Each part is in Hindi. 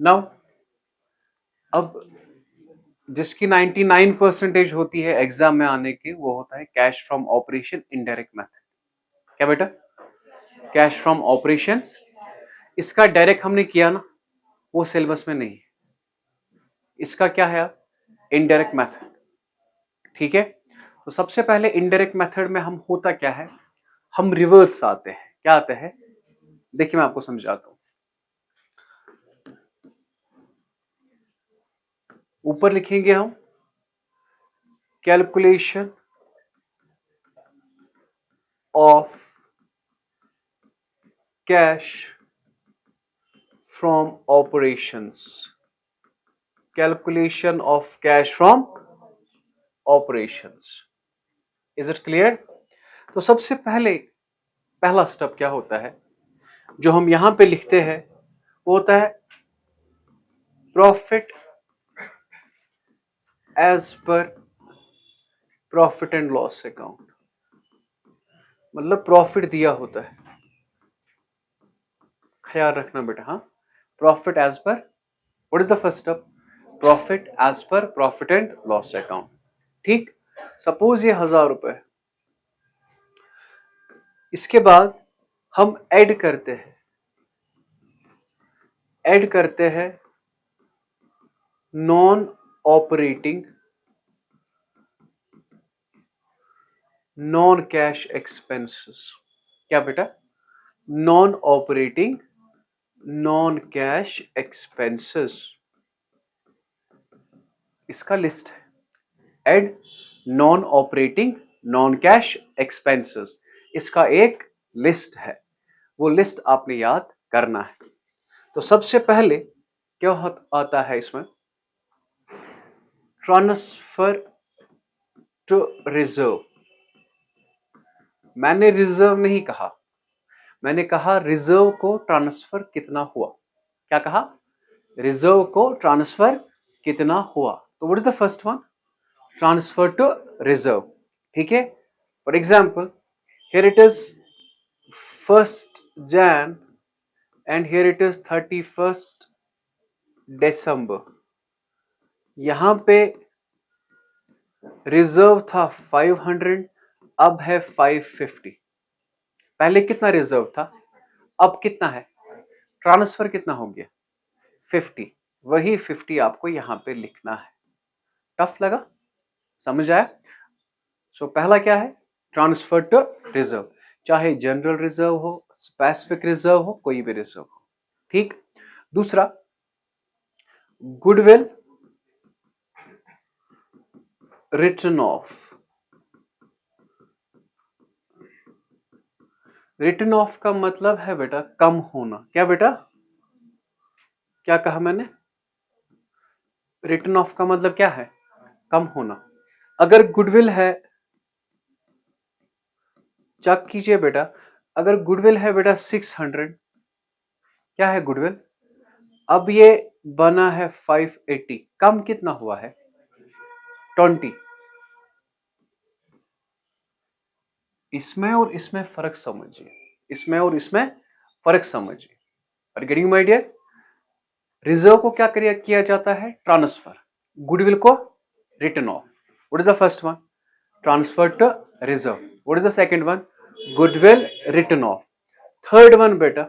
नाउ अब जिसकी 99% होती है एग्जाम में आने की, वो होता है cash from operation indirect method. क्या बेटा? Cash from operations. इसका डायरेक्ट हमने किया ना, वो सिलेबस में नहीं है। इसका क्या है? Indirect method. ठीक है, तो सबसे पहले इनडायरेक्ट मेथड में हम होता क्या है, हम रिवर्स आते हैं। क्या आते हैं? देखिए मैं आपको समझाता हूं। ऊपर लिखेंगे हम calculation of cash from operations. Calculation of cash from operations. Is it clear? तो सबसे पहले पहला स्टेप क्या होता है, जो हम यहां पे लिखते हैं, वो होता है profit as per profit and loss account. मतलब प्रॉफिट दिया होता है, ख्याल रखना बेटा। हाँ, profit as per, what is the first step? Profit as per profit and loss account. ठीक, सपोज ये 1000 रुपए। इसके बाद हम ऐड करते हैं, non operating non cash expenses. क्या बेटा? Non operating non cash expenses, इसका लिस्ट है। Add non operating non cash expenses, इसका एक लिस्ट है। वो लिस्ट आपने याद करना है। तो सबसे पहले क्या आता है इसमें? Transfer to reserve. मैंने रिजर्व नहीं कहा, मैंने कहा रिजर्व को ट्रांसफर कितना हुआ। क्या कहा? रिजर्व को ट्रांसफर कितना हुआ। तो what is the first one? Transfer to reserve. ठीक है, for example here it is 1st Jan and here it is 31st December। यहां पे रिजर्व था 500, अब है 550। पहले कितना रिजर्व था, अब कितना है? ट्रांसफर कितना हो गया? 50। वही 50 आपको यहां पे लिखना है। टफ लगा? समझ आया? सो पहला क्या है? ट्रांसफर टू रिजर्व, चाहे जनरल रिजर्व हो, स्पेसिफिक रिजर्व हो, कोई भी रिजर्व हो। ठीक। दूसरा, goodwill written of. Return of का मतलब है बेटा कम होना। क्या बेटा? क्या कहा मैंने? रिटर्न ऑफ का मतलब क्या है? कम होना। अगर गुडविल है, चेक कीजिए बेटा, अगर गुडविल है बेटा 600, क्या है गुडविल? अब ये बना है 580, कम कितना हुआ है? 20। इसमें और इसमें फर्क समझिए, इसमें और इसमें फर्क समझिए। Are getting my dear? Reserve को क्या किया जाता है? ट्रांसफर। गुडविल को written off. What is the first one? Transfer to reserve. What is the second one? Goodwill written off. Third one बेटा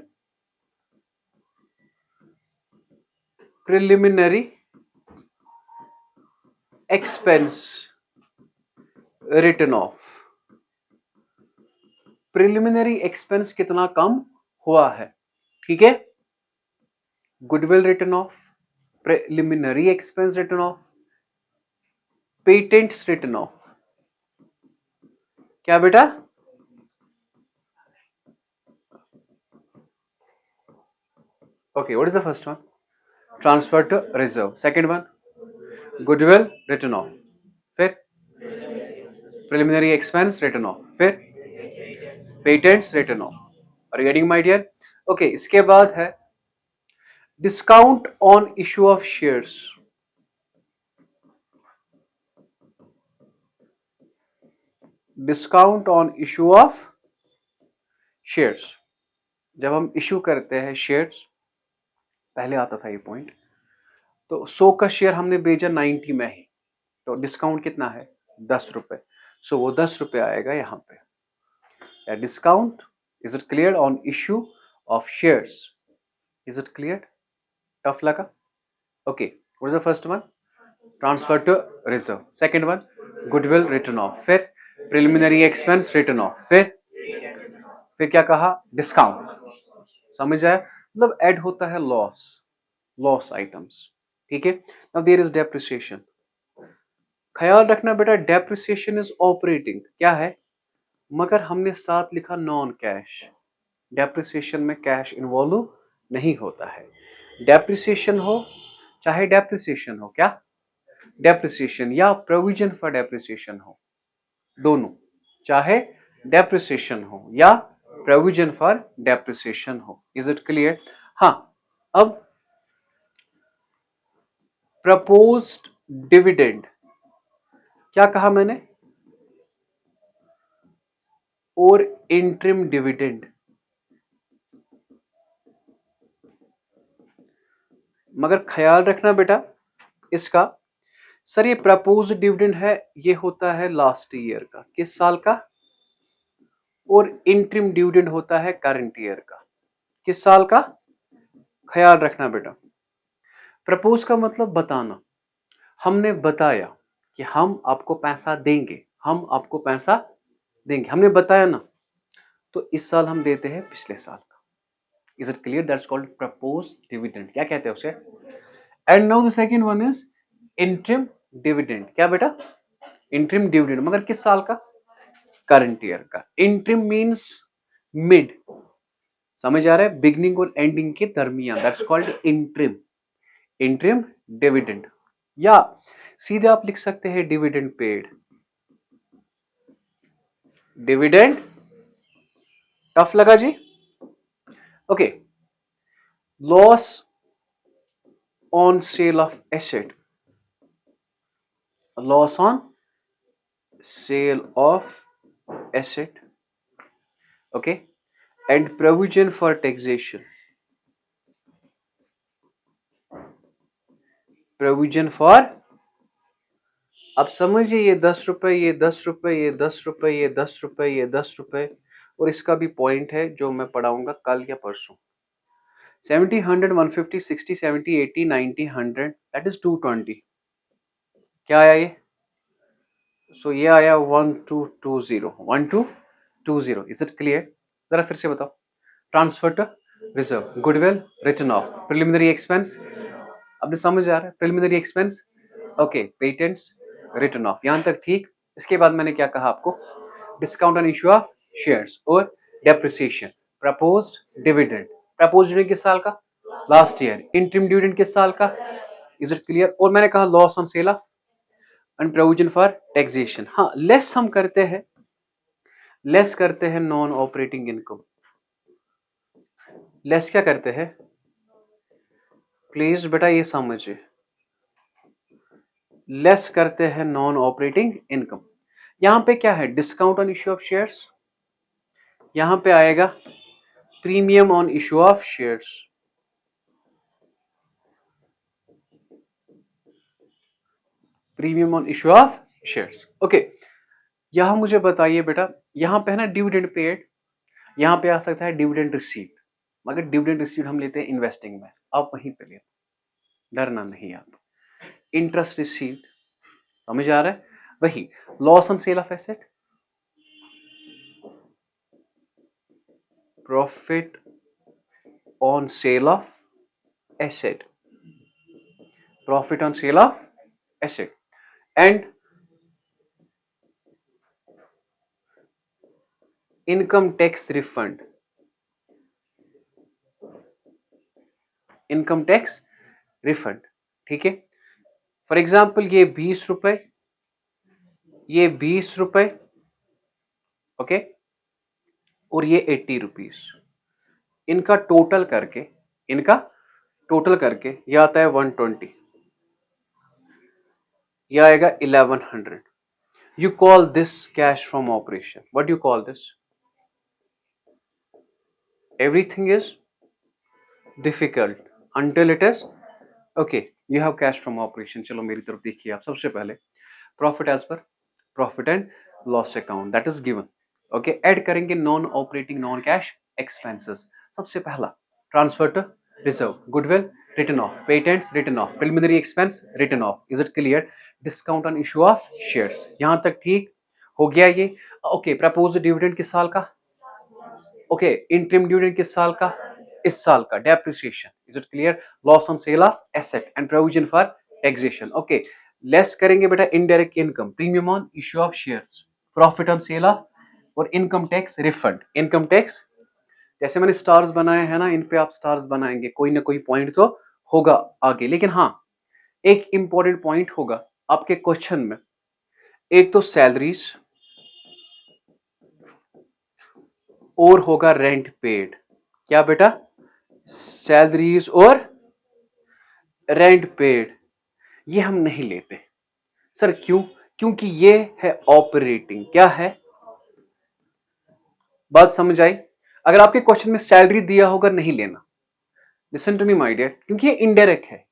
preliminary expense written off. Preliminary expense कितना कम हुआ है। ठीक है, goodwill written off, preliminary expense written off, patents written off. क्या बेटा? Okay, what is the first one? Transfer to reserve. Second one goodwill written off, फिर प्रिलिमिनरी एक्सपेंस रिटर्न ऑफ, फिर patents written off. Are you getting my dear? Okay, इसके बाद है discount on issue of shares. Discount on issue of shares. जब हम इशू करते हैं शेयर्स, पहले आता था ये पॉइंट, तो 100 का शेयर हमने भेजा 90 में ही, तो डिस्काउंट कितना है 10 रुपए, सो वो 10 रुपए आएगा यहाँ पे। Discount, is it clear on issue of shares? Is it clear? Tough लगा? Okay, what is the first one? Transfer to reserve. Second one goodwill written off, फिर प्रिलिमिनरी एक्सपेंस रिटर्न ऑफ, फिर क्या कहा? डिस्काउंट। समझ आया? मतलब ऐड होता है लॉस आइटम्स, ठीक है। Now there is depreciation. ख्याल रखना बेटा, डेप्रिसिएशन इज ऑपरेटिंग, क्या है, मगर हमने साथ लिखा नॉन कैश। डेप्रिसिएशन में कैश इन्वॉल्व नहीं होता है। डेप्रिसिएशन हो चाहे डेप्रिसिएशन हो, क्या डेप्रिसिएशन या प्रोविजन फॉर डेप्रिसिएशन हो, दोनों, चाहे डेप्रिसिएशन हो या प्रोविजन फॉर डेप्रिसिएशन हो। Is it clear? हाँ, अब प्रपोज्ड डिविडेंड, क्या कहा मैंने? और इंटरिम डिविडेंड, मगर ख्याल रखना बेटा इसका, सर ये प्रपोज्ड डिविडेंड है, ये होता है लास्ट ईयर का, किस साल का? और इंटरिम डिविडेंड होता है करंट ईयर का, किस साल का? ख्याल रखना बेटा, प्रपोज का मतलब बताना। हमने बताया कि हम आपको पैसा देंगे, हम आपको पैसा देंगे, हमने बताया ना, तो इस साल हम देते हैं पिछले साल का। Is it clear? That's called propose dividend. क्या कहते हैं उसे? And now the second one is interim dividend. क्या बेटा? इंटरिम डिविडेंड, मगर किस साल का? करंट ईयर का। इंटरिम मींस मिड, समझ आ रहा है? बिगनिंग और एंडिंग के दरमियान, दैट्स कॉल्ड इंटरिम डिविडेंड। या सीधे आप लिख सकते हैं डिविडेंड पेड। डिविडेंड टफ लगा जी? Okay, loss on sale of asset, loss on sale of asset, okay, and provision for taxation, provision for, अब समझिए ये 10 रुपए, ये 10 रुपए, ये 10 रुपए, ये 10 रुपए, ये 10 रुपए, और इसका भी पॉइंट है जो मैं पढ़ाऊंगा कल या परसों। 70, 100, 150, 60, 70, 80, 90, 100, दैट इज 220। क्या आया ये? सो ये आया 1220, 1220। Is it clear? जरा फिर से बताओ। Transfer to reserve, goodwill written off, preliminary expense, अब समझ आ रहा है? Preliminary expense, okay, patents written off, यहां तक ठीक। इसके बाद मैंने क्या कहा आपको? Discount on issue of shares और depreciation. Proposed dividend, proposed dividend किस साल का? Last year. इंटरिम डिविडेंड किस साल का? Is it clear? और मैंने कहा loss on sale of and provision for taxation. हाँ, लेस हम करते हैं, लेस करते हैं नॉन ऑपरेटिंग इनकम। लेस क्या करते हैं? प्लीज बेटा ये समझिए, लेस करते हैं नॉन ऑपरेटिंग इनकम। यहां पे क्या है? Discount on issue of shares, यहां पे आएगा premium on issue of shares, premium on issue of shares, okay. यहां मुझे बताइए बेटा, यहां पे है ना डिविडेंड पेड, यहां पे आ सकता है डिविडेंड रिसीव्ड, मगर डिविडेंड रिसीव्ड हम लेते हैं इन्वेस्टिंग में, आप वहीं पे लेते, डरना नहीं आप। इंटरेस्ट रिसीव्ड, समझ आ रहा है? वही loss on sale of asset, profit on sale of asset, profit on sale of asset, and income tax refund, income tax refund, ठीक है। फॉर एग्जाम्पल ये 20 रुपए, ये 20 रुपए, ओके, और ये 80 रुपीज, इनका टोटल करके, इनका टोटल करके ये आता है 120, ये आएगा 1100। You call this cash from operation. What you call this? Everything is difficult until it is okay, you have cash from operation. चलो मेरी तरफ देखिए आप। सबसे पहले profit as per profit and loss account that is given. Okay, add करेंगे non operating non cash expenses. सबसे पहला transfer to reserve, goodwill written off, patents written off, preliminary expense written off. Is it clear? Discount on issue of shares, यहां तक ठीक हो गया ये। ओके, प्रपोज डिविडेंड किस साल का? ओके, इंटरिम डिविडेंड किस साल का? इस साल का। Depreciation, is it clear? Loss on sale of asset and provision for taxation. Okay, less करेंगे बेटा indirect income, premium on issue of shares, profit on sale of और income tax refund. Income tax जैसे मैंने स्टार्स बनाए हैं ना, इन पे आप स्टार्स बनाएंगे, कोई ना कोई पॉइंट तो होगा आगे। लेकिन हाँ, एक इंपॉर्टेंट पॉइंट होगा आपके क्वेश्चन में। एक तो सैलरीज और होगा रेंट पेड। क्या बेटा? सैलरीज और रेंट पेड, ये हम नहीं लेते। सर क्यों? क्योंकि ये है ऑपरेटिंग। क्या है? बात समझ आई? अगर आपके क्वेश्चन में सैलरी दिया होगा नहीं लेना। Listen to me my dear, क्योंकि ये इनडायरेक्ट है।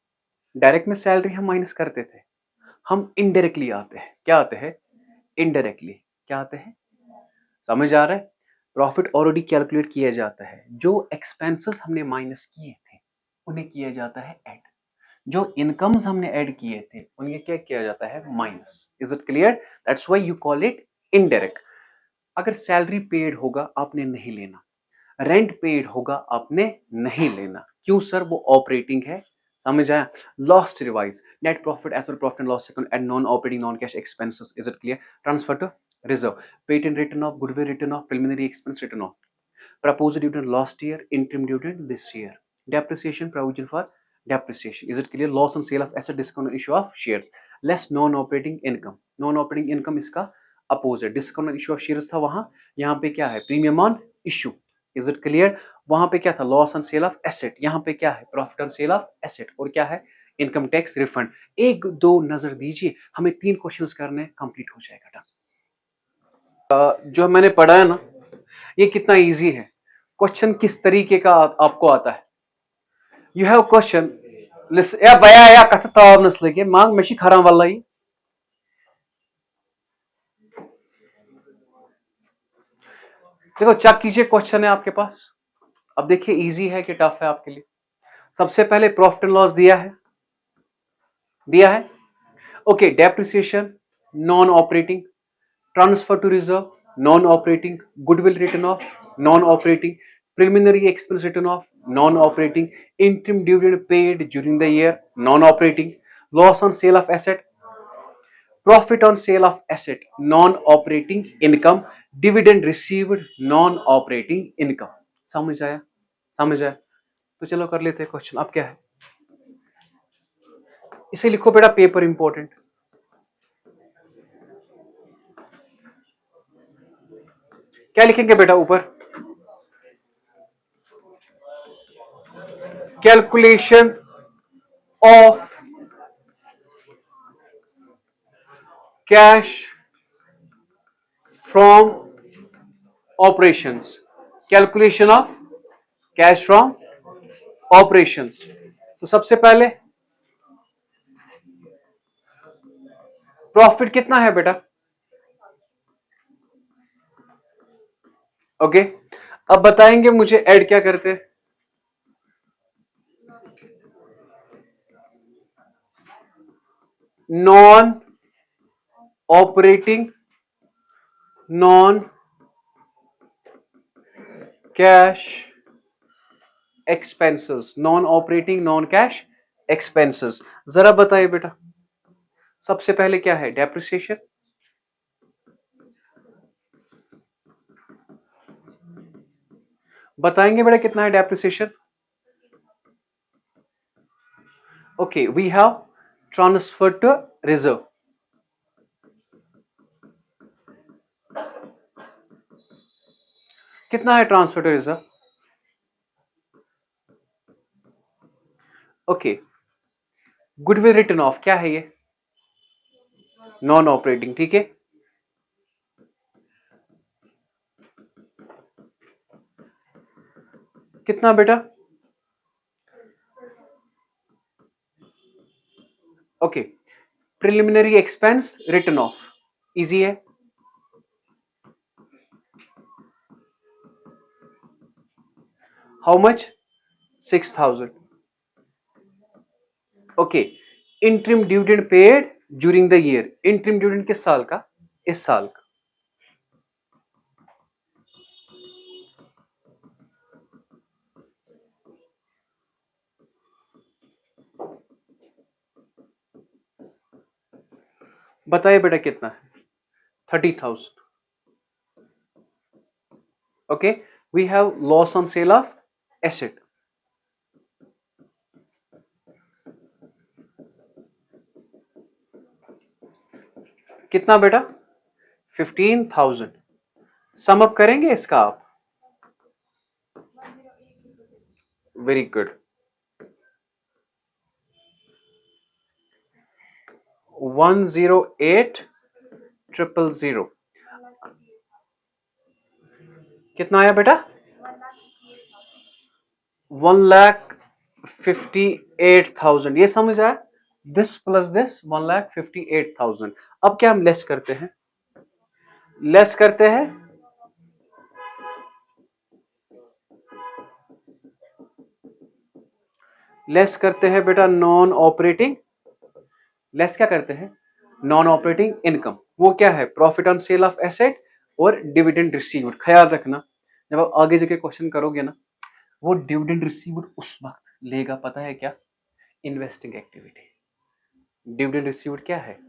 डायरेक्ट में सैलरी हम माइनस करते थे, हम इनडायरेक्टली आते हैं। क्या आते हैं? इनडायरेक्टली। क्या आते हैं? समझ आ रहा है? प्रॉफिट ऑलरेडी कैलकुलेट किया जाता है, जो एक्सपेंसेस हमने माइनस किए थे उन्हें किया जाता है ऐड, जो इनकम्स हमने ऐड किए थे उन्हें क्या किया जाता है? Minus. Is it clear? That's why you call it indirect. अगर सैलरी पेड होगा आपने नहीं लेना, रेंट पेड होगा आपने नहीं लेना। क्यों सर? वो ऑपरेटिंग है। समझ आया? Lost revise net profit as per profit and loss account and non operating non cash expenses. Is it clear? Transfer to reserve, patent written off, goodwill written off, preliminary expense written off, proposed dividend last year, interim dividend this year, depreciation provision for depreciation. Is it clear? Loss on sale of asset, discount on issue of shares, less non operating income. Non operating income इसका opposite, discount issue of shares था वहां, यहाँ पे क्या है? Premium on issue. Is it clear? वहां पे क्या था? Loss on sale of asset, यहाँ पे क्या है? Profit on sale of asset, और क्या है? Income tax refund. एक दो नजर दीजिए, हमें 3 क्वेश्चंस करने, कंप्लीट हो जाएगा। जो मैंने पढ़ा है ना, ये कितना इजी है। क्वेश्चन किस तरीके का आपको आता है? यू हैव क्वेश्चन, या बया या कथ तावनस लगे मांग मे खराम वाला। देखो चेक कीजिए, क्वेश्चन है आपके पास। अब देखिए इजी है कि टफ है आपके लिए। सबसे पहले प्रॉफिट एंड लॉस दिया है, दिया है। Okay, depreciation non operating, transfer to reserve non operating, goodwill written off non operating, preliminary expense written off non-operating, interim dividend paid during the year non-operating, loss on sale of asset, profit on sale of asset non-operating income, dividend received non-operating income। समझ आया? समझ आया? तो चलो कर लेते हैं क्वेश्चन। अब क्या है, इसे लिखो बेटा, पेपर इंपॉर्टेंट। क्या लिखेंगे बेटा ऊपर? Calculation of cash from operations, calculation of cash from operations. तो सबसे पहले प्रॉफिट कितना है बेटा? ओके, अब बताएंगे मुझे ऐड क्या करते हैं। Non operating non cash expenses, non operating non cash expenses. जरा बताइए बेटा, सबसे पहले क्या है? डेप्रिसिएशन। बताएंगे बेटा कितना है depreciation? Okay, we have transfer to reserve. कितना है transfer to reserve? Okay, goodwill written off क्या है? ये नॉन ऑपरेटिंग, ठीक है। कितना बेटा? Okay, preliminary expense written off, easy है। How much? 6,000। Okay, interim dividend paid during the year, interim dividend किस साल का? इस साल का। बताइए बेटा कितना है? 30,000। Okay, we have loss on sale of asset. कितना बेटा? 15,000। सम अप करेंगे इसका आप? Very good. 108,000। कितना आया बेटा? 1,58,000। ये समझ आया? This plus this 1,58,000। अब क्या हम लेस करते हैं? लेस करते हैं लेस करते हैं बेटा नॉन ऑपरेटिंग। लेस क्या करते हैं? Non operating income. वो क्या है? Profit on sale of asset और डिविडेंड रिसीव्ड। ख्याल रखना, जब आप आगे जाके क्वेश्चन करोगे ना, वो डिविडेंड रिसीव्ड उस वक्त लेगा, पता है क्या? Investing activity. डिविडेंड रिसीव्ड क्या है?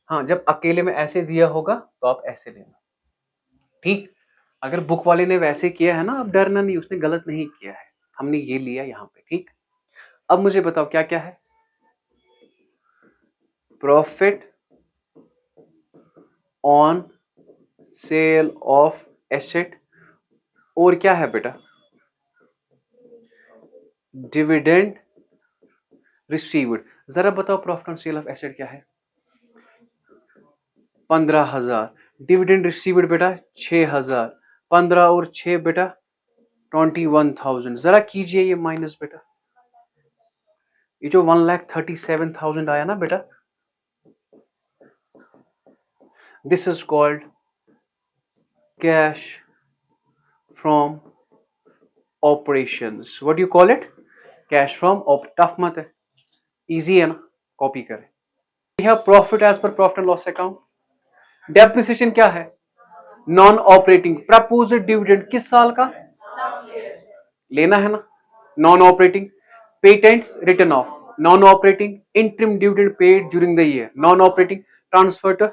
हाँ, जब अकेले में ऐसे दिया होगा तो आप ऐसे लेना, ठीक। अगर बुक वाले ने वैसे किया है ना, आप डरना नहीं, उसने गलत नहीं किया है, हमने ये लिया यहां पे, ठीक। अब मुझे बताओ क्या क्या है? Profit on sale of asset, और क्या है बेटा? Dividend received. जरा बताओ profit on sale of asset क्या है? 15,000। डिविडेंड रिसीव्ड बेटा 6,000। 15 और 6 बेटा 21,000। जरा कीजिए ये माइनस बेटा, ये जो 1,37,000 आया ना बेटा, this is called cash from operations. What you call it? Cash from tough मत है, इजी है ना, कॉपी करें। We have profit as per profit and loss account. Depreciation क्या है? Non operating. प्रपोज्ड डिविडेंड किस साल का? लेना है ना, non operating. Patents written off, non operating. Interim dividend paid during the year, non operating. Transfer to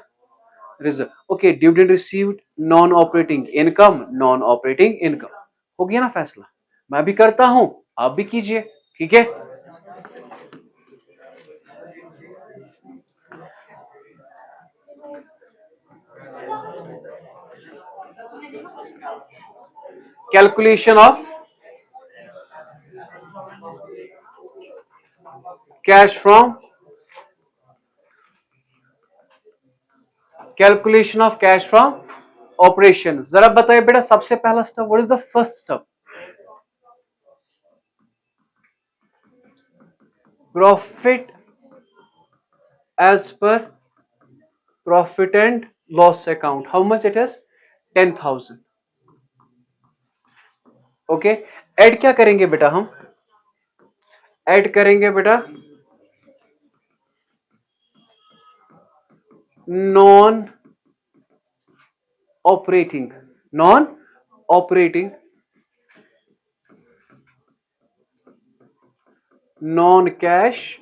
reserve. Okay, dividend received non operating income, non operating income. हो गया ना फैसला? मैं भी करता हूं, आप भी कीजिए, ठीक है। Calculation of cash from, calculation of cash from operation. जरा बताइए बेटा, सबसे पहला step, what is the first step? Profit as per profit and loss account. How much it is? 10,000। Okay, add क्या करेंगे बेटा हम? ऐड करेंगे बेटा non operating, non operating, non cash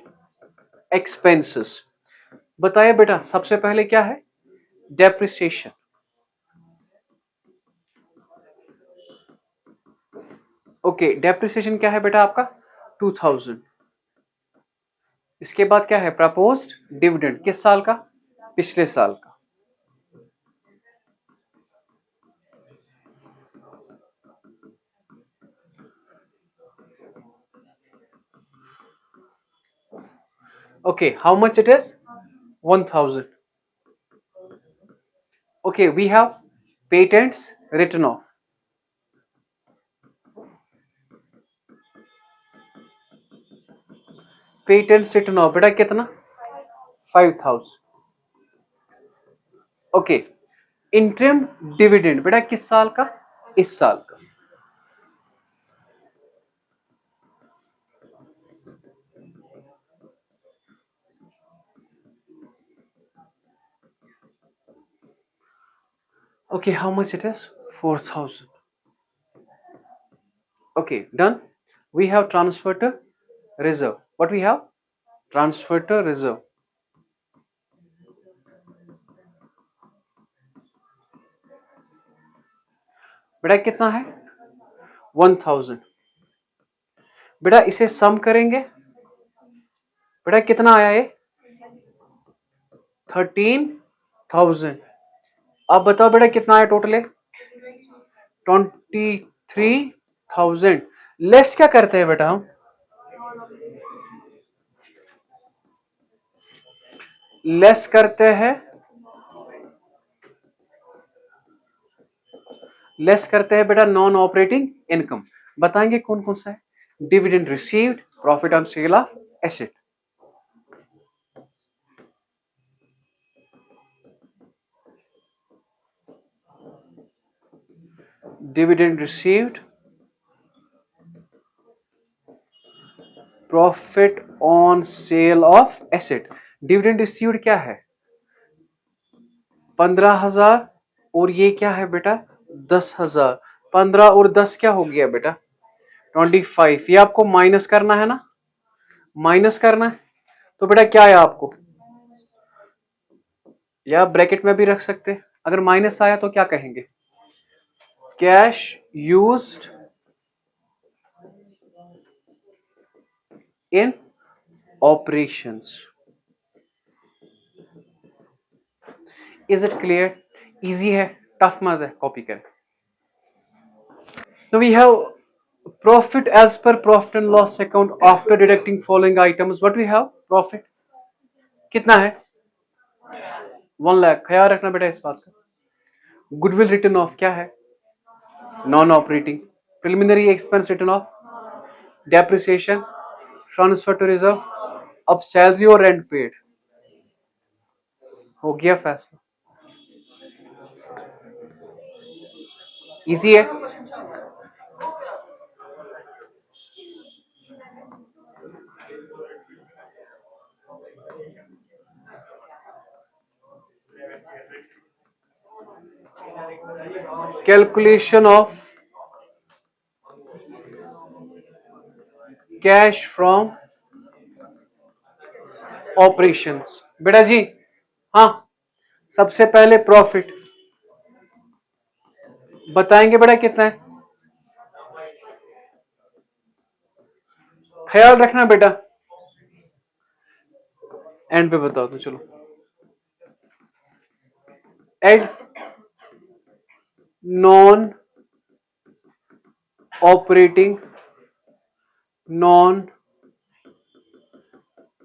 expenses. बताइए बेटा सबसे पहले क्या है? डेप्रिसिएशन। ओके, डेप्रिसिएशन क्या है बेटा आपका? 2,000। इसके बाद क्या है? प्रपोज्ड डिविडेंड किस साल का? पिछले साल का। Okay, how much it is? 1,000। Okay, we have patents written off. Patent written off बेटा कितना 5000। ओके, इंटरिम डिविडेंड बेटा किस साल का, इस साल का। Okay, how much it is? 4,000. Okay, done. We have transfer to reserve. What we have? Transfer to reserve. बेटा कितना है 1000। बेटा इसे सम करेंगे, बेटा कितना आया ये 13,000। अब बताओ बेटा कितना आया टोटल है 23,000। लेस क्या करते हैं बेटा हम, लेस करते हैं, लेस करते हैं बेटा नॉन ऑपरेटिंग इनकम। बताएंगे कौन कौन सा है, dividend received, profit on sale of asset. Dividend received, profit on sale of asset. Dividend received क्या है 15,000 और ये क्या है बेटा 10,000। 15 और 10 क्या हो गया बेटा 25। ये आपको माइनस करना है ना, माइनस करना है तो बेटा क्या है आपको, या ब्रैकेट में भी रख सकते। अगर माइनस आया तो क्या कहेंगे, cash used in operations. Is it clear, easy है, टफ मत है, कॉपी करें। तो we have profit as per profit and loss account after deducting following items. What we have profit कितना है 1 लाख। ख्याल रखना बेटा इस बात का। गुडविल रिटर्न ऑफ क्या है non operating. Preliminary expense written off, depreciation, transfer to reserve. अब सैलरी और रेंट पेड हो गया फैसला, इजी है। Calculation of cash from operations बेटा जी। हाँ, सबसे पहले प्रॉफिट बताएंगे बेटा कितना है, ख्याल रखना बेटा, एंड पे बताओ तो चलो। Add non operating non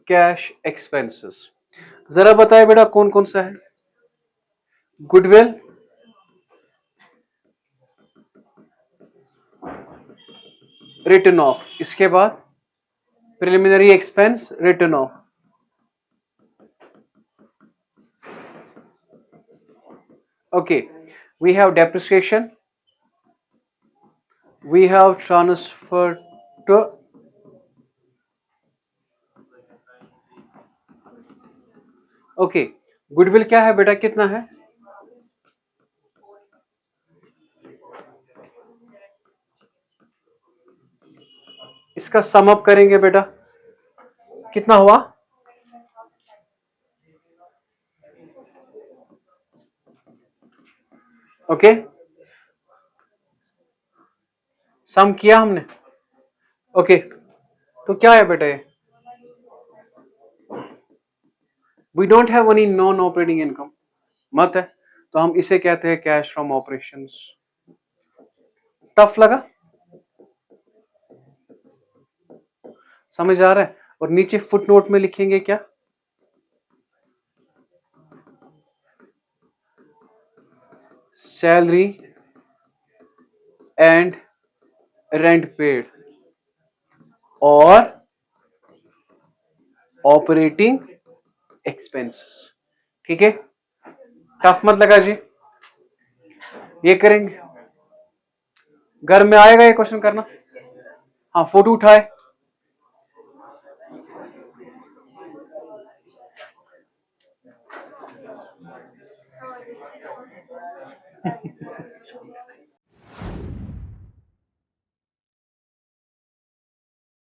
cash expenses. जरा बताए बेटा कौन कौन सा है, गुडविल, रिटर्न ऑफ, इसके बाद preliminary expense written of, okay, we have depreciation, we have transfer to, okay, goodwill क्या है बेटा कितना है, इसका सम अप करेंगे बेटा कितना हुआ, ओके, सम किया हमने, ओके, तो क्या है बेटा ये, we don't have any non operating income मत है, तो हम इसे कहते हैं कैश फ्रॉम ऑपरेशंस। टफ लगा, समझ आ रहा है। और नीचे फुटनोट में लिखेंगे क्या, सैलरी एंड रेंट पेड और ऑपरेटिंग एक्सपेंसेस। ठीक है, टफ मत लगा जी, ये करेंगे। घर में आएगा ये क्वेश्चन करना। हाँ, फोटो उठाए।